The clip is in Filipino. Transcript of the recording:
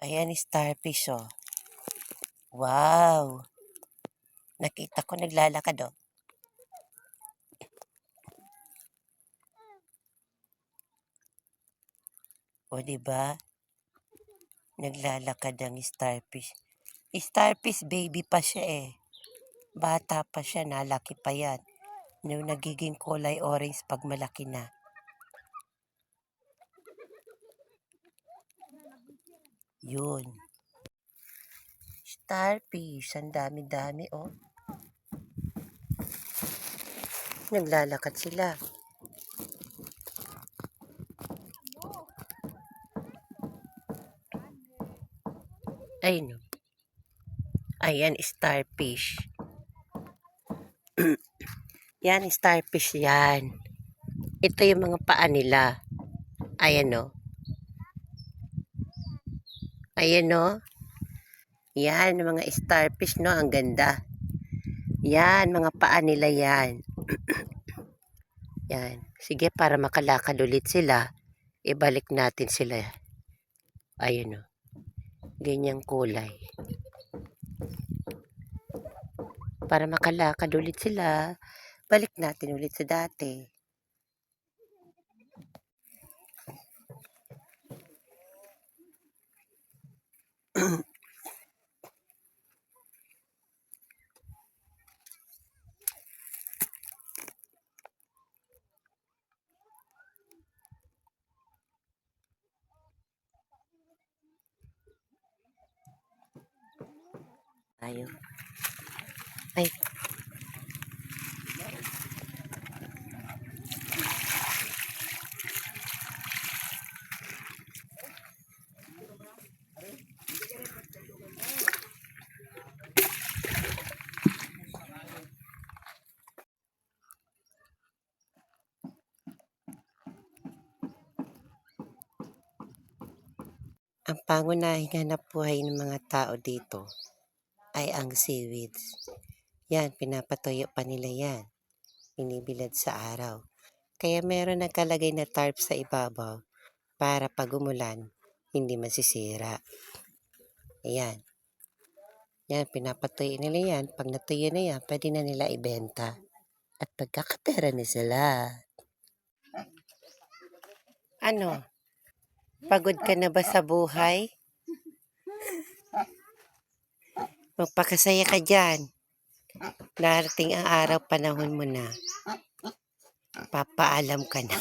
Ayan, starfish, oh. Wow! Nakita ko naglalakad, oh. O, diba? Naglalakad ang starfish. Starfish baby pa siya, eh. Bata pa siya, nalaki pa yan. Nung nagiging kulay orange pag malaki na. Yun. Starfish, ang dami-dami, oh. Naglalakad sila. Ay, no. Ayan, starfish. Yan, starfish yan. Ito yung mga paa nila. Ayan, no. Ayan, no. Yan, mga starfish, no. Ang ganda. Yan, mga paa nila yan. Yan. Sige, para makalakad ulit sila, ibalik natin sila. Ayun, no. Ganyang kulay. Para makalakad ulit sila, balik natin ulit sa dati. Tayo. Ay. Ang pangunahing hanap buhay ng mga tao dito ay ang seaweeds. Yan, pinapatuyo pa nila yan. Binibilad sa araw. Kaya meron nakalagay na tarp sa ibabaw para pag umulan, hindi masisira. Ayan. Yan, pinapatuyo nila yan. Pag natuyo na yan, pwede na nila ibenta. At pagkakapera na sila. Ano? Pagod ka na ba sa buhay? Magpakasaya ka dyan. Darating ang araw, panahon mo na. Papaalam ka na.